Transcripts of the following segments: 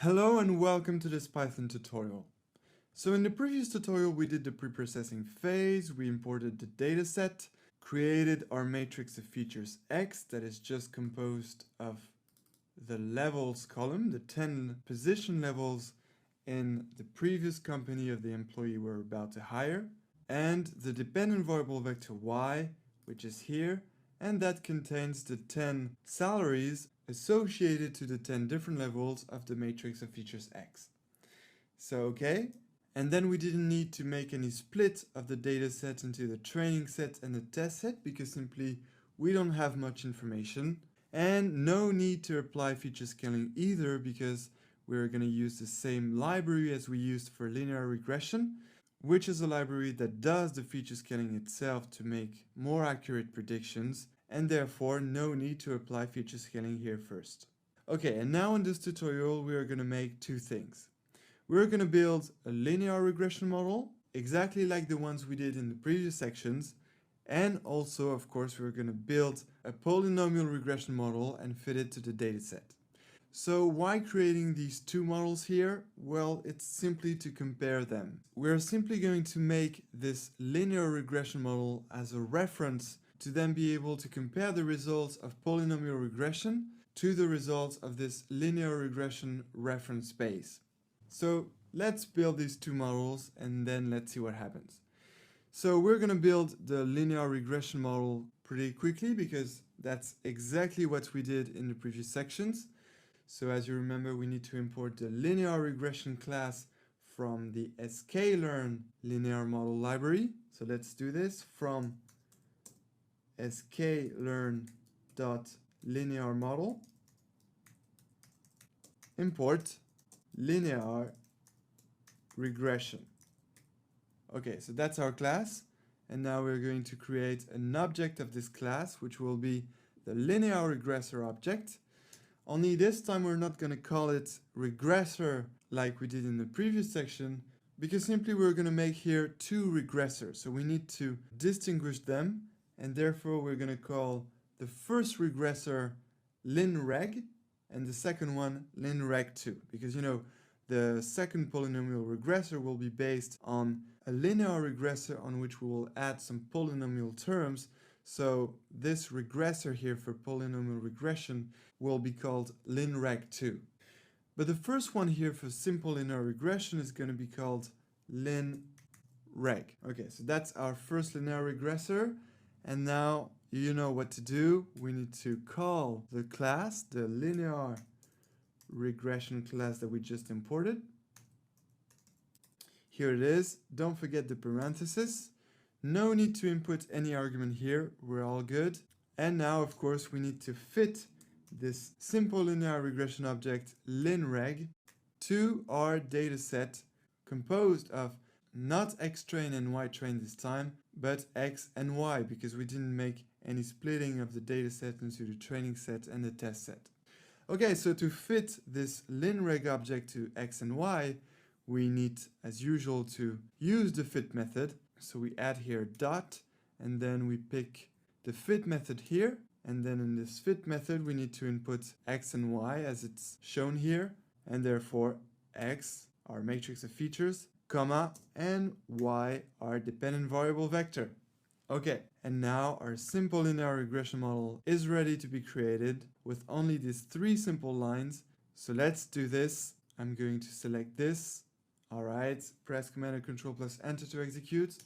Hello and welcome to this Python tutorial. So in the previous tutorial we did the preprocessing phase, we imported the dataset, created our matrix of features X that is just composed of the levels column, the 10 position levels in the previous company of the employee we're about to hire, and the dependent variable vector Y, which is here, and that contains the 10 salaries associated to the 10 different levels of the matrix of features X. So, okay. And then we didn't need to make any split of the data set into the training set and the test set because simply we don't have much information. And no need to apply feature scaling either because we're going to use the same library as we used for linear regression, which is a library that does the feature scaling itself to make more accurate predictions, and therefore no need to apply feature scaling here first. Okay, and now in this tutorial we are going to make two things. We're going to build a linear regression model, exactly like the ones we did in the previous sections, and also, of course, we're going to build a polynomial regression model and fit it to the dataset. So why creating these two models here? Well, it's simply to compare them. We're simply going to make this linear regression model as a reference to then be able to compare the results of polynomial regression to the results of this linear regression reference space. So let's build these two models and then let's see what happens. So we're going to build the linear regression model pretty quickly because that's exactly what we did in the previous sections. So as you remember, we need to import the linear regression class from the sklearn linear model library. So let's do this from sklearn.linear model. Import linear regression. Okay, so that's our class. And now we're going to create an object of this class, which will be the linear regressor object. Only this time we're not going to call it regressor like we did in the previous section, because simply we're going to make here two regressors. So we need to distinguish them, and therefore we're going to call the first regressor linreg, and the second one linreg2, because the second polynomial regressor will be based on a linear regressor on which we will add some polynomial terms. So this regressor here for polynomial regression will be called linreg2. But the first one here for simple linear regression is going to be called linreg. Okay, so that's our first linear regressor. And now you know what to do. We need to call the class, the linear regression class that we just imported. Here it is. Don't forget the parenthesis. No need to input any argument here. We're all good. And now, of course, we need to fit this simple linear regression object linreg to our data set composed of not x train and y train this time, but x and y, because we didn't make any splitting of the data set into the training set and the test set. Okay, so to fit this linreg object to x and y, we need, as usual, to use the fit method. So we add here dot, and then we pick the fit method here. And then in this fit method, we need to input x and y as it's shown here. And therefore, x, our matrix of features, comma, and y, our dependent variable vector. Okay, and now our simple linear regression model is ready to be created with only these three simple lines. So let's do this. I'm going to select this. All right, press Command and Control plus Enter to execute.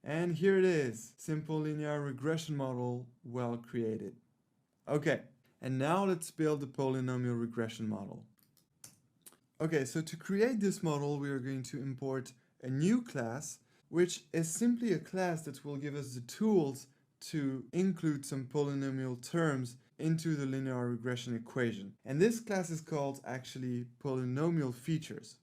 And here it is, simple linear regression model, well created. Okay, and now let's build the polynomial regression model. Okay, so to create this model, we are going to import a new class, which is simply a class that will give us the tools to include some polynomial terms into the linear regression equation. And this class is called actually polynomial features.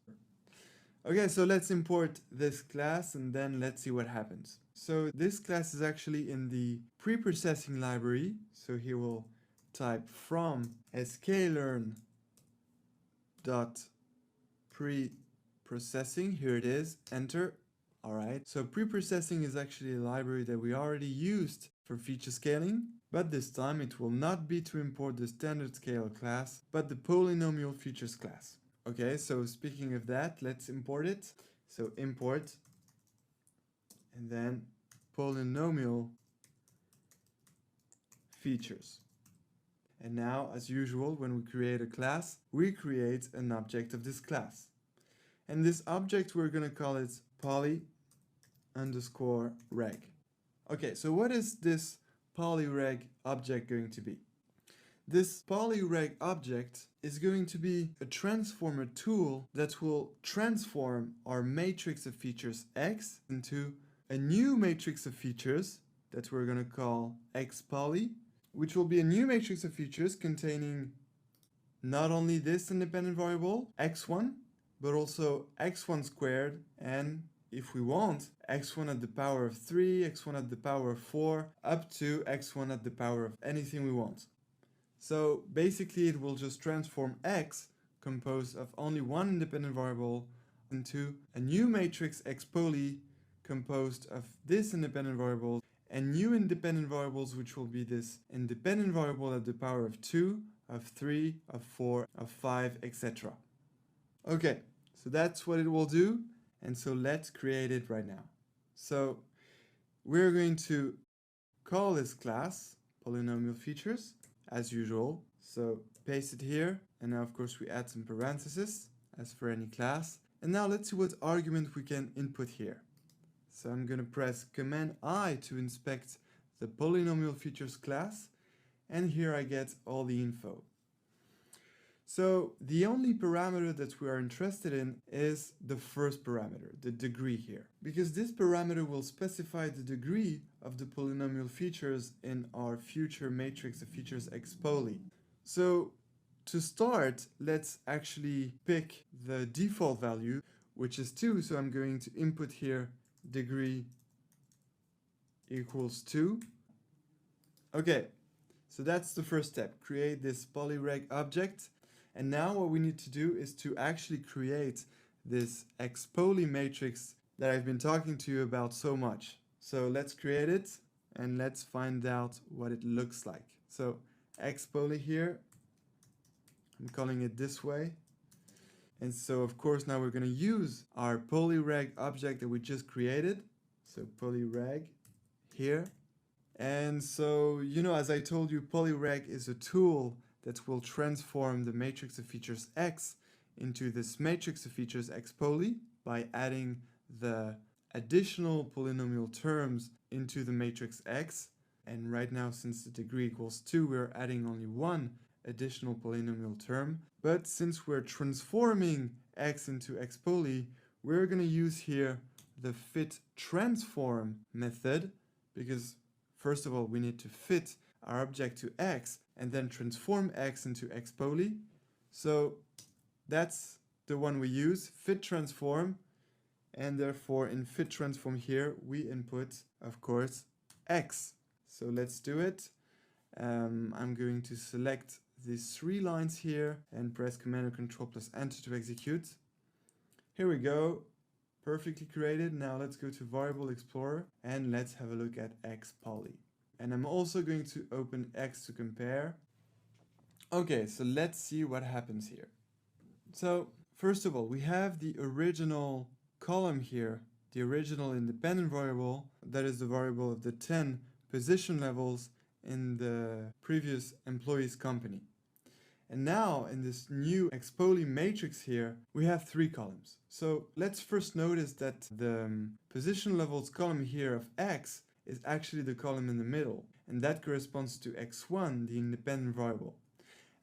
Okay, so let's import this class and then let's see what happens. So this class is actually in the preprocessing library. So here we'll type from sklearn.preprocessing. Here it is, enter. All right, so preprocessing is actually a library that we already used for feature scaling, but this time it will not be to import the standard scale class, but the polynomial features class. Okay, so speaking of that, let's import it. So import, and then polynomial features. And now, as usual, when we create a class, we create an object of this class. And this object, we're going to call it poly_reg. Okay, so what is this polyreg object going to be? This polyreg object is going to be a transformer tool that will transform our matrix of features X into a new matrix of features that we're going to call xpoly, which will be a new matrix of features containing not only this independent variable, x1, but also x1 squared, and if we want, x1 at the power of 3, x1 at the power of 4, up to x1 at the power of anything we want. So basically it will just transform x, composed of only one independent variable, into a new matrix xpoly composed of this independent variable and new independent variables, which will be this independent variable at the power of 2, of 3, of 4, of 5, etc. Okay, so that's what it will do, and so let's create it right now. So we're going to call this class polynomial features as usual. So paste it here, and now of course we add some parentheses as for any class. And now let's see what argument we can input here. So I'm going to press Command I to inspect the polynomial features class, and here I get all the info. So the only parameter that we are interested in is the first parameter, the degree here, because this parameter will specify the degree of the polynomial features in our future matrix of features xpoly. So to start, let's actually pick the default value, which is 2. So I'm going to input here degree equals 2. Okay, so that's the first step. Create this polyreg object. And now what we need to do is to actually create this xpoly matrix that I've been talking to you about so much. So let's create it and let's find out what it looks like. So xpoly here, I'm calling it this way. And so of course now we're going to use our polyreg object that we just created. So polyreg here. And so, as I told you, polyreg is a tool that will transform the matrix of features X into this matrix of features xpoly by adding the additional polynomial terms into the matrix X. And right now, since the degree equals 2, we're adding only one additional polynomial term. But since we're transforming X into xpoly, we're going to use here the fit transform method, because first of all, we need to fit our object to X and then transform X into xpoly. So that's the one we use, fit transform. And therefore in fit transform here, we input, of course, X. So let's do it. I'm going to select these 3 lines here and press Command or Control plus Enter to execute. Here we go. Perfectly created. Now let's go to Variable Explorer and let's have a look at xpoly. And I'm also going to open X to compare. Okay, so let's see what happens here. So first of all, we have the original column here, the original independent variable, that is the variable of the 10 position levels in the previous employee's company. And now in this new xpoly matrix here, we have 3 columns. So let's first notice that the position levels column here of X is actually the column in the middle, and that corresponds to x1, the independent variable.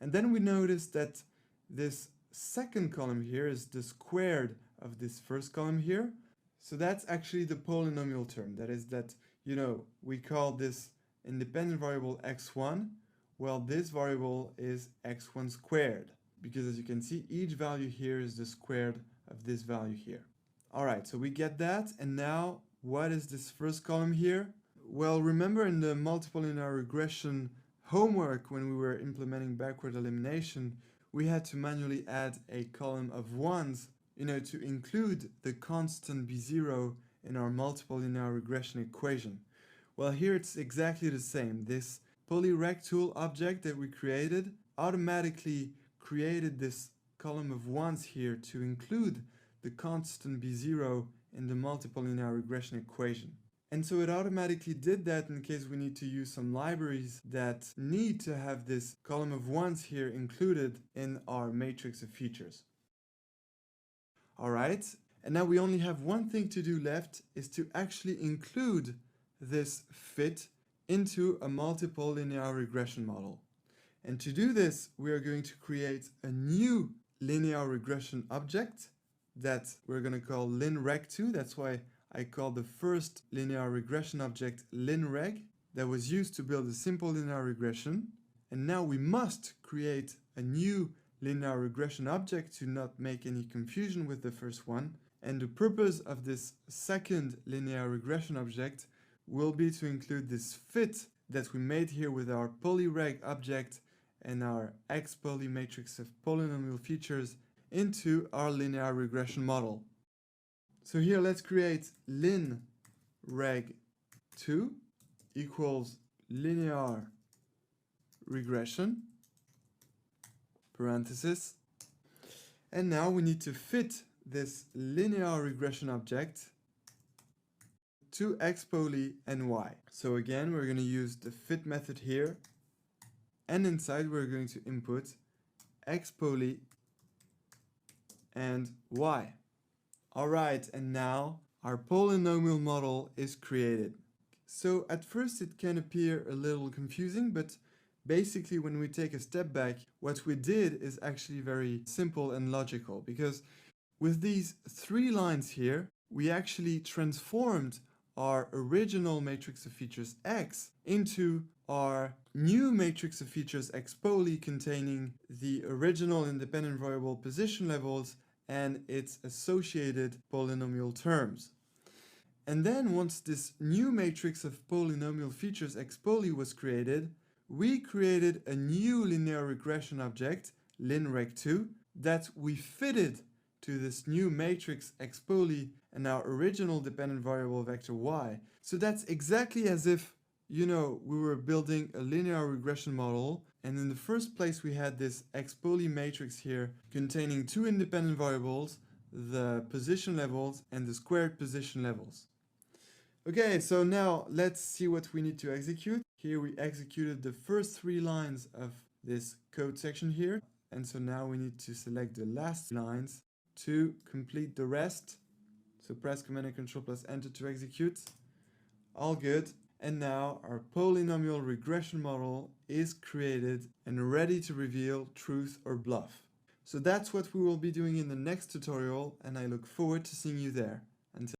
And then we notice that this second column here is the squared of this first column here. So that's actually the polynomial term. That is that, we call this independent variable x1. Well, this variable is x1 squared, because as you can see, each value here is the squared of this value here. All right, so we get that. And now what is this first column here? Well, remember in the multiple linear regression homework, when we were implementing backward elimination, we had to manually add a column of 1s, to include the constant b0 in our multiple linear regression equation. Well, here it's exactly the same. This polyrectool object that we created automatically created this column of ones here to include the constant b0 in the multiple linear regression equation. And so it automatically did that in case we need to use some libraries that need to have this column of ones here included in our matrix of features. Alright, and now we only have one thing to do left, is to actually include this fit into a multiple linear regression model. And to do this, we are going to create a new linear regression object that we're going to call linreg2. That's why I call the first linear regression object linreg, that was used to build a simple linear regression. And now we must create a new linear regression object to not make any confusion with the first one. And the purpose of this second linear regression object will be to include this fit that we made here with our polyreg object and our xpoly matrix of polynomial features into our linear regression model. So here let's create linreg2 equals linear regression, parenthesis. And now we need to fit this linear regression object to xpoly and y. So again, we're going to use the fit method here, and inside we're going to input xpoly and y. Alright, and now our polynomial model is created. So at first it can appear a little confusing, but basically when we take a step back, what we did is actually very simple and logical, because with these three lines here, we actually transformed our original matrix of features X into our new matrix of features xpoly containing the original independent variable position levels and its associated polynomial terms. And then once this new matrix of polynomial features xpoly was created, we created a new linear regression object, linreg2, that we fitted to this new matrix xpoly and our original dependent variable vector y. So that's exactly as if, we were building a linear regression model, and in the first place we had this xpoly matrix here containing two independent variables, the position levels and the squared position levels. Okay, so now let's see what we need to execute. Here we executed the first three lines of this code section here, and so now we need to select the last lines to complete the rest. So press Command and Control plus Enter to execute. All good. And now our polynomial regression model is created and ready to reveal truth or bluff. So that's what we will be doing in the next tutorial, and I look forward to seeing you there. Until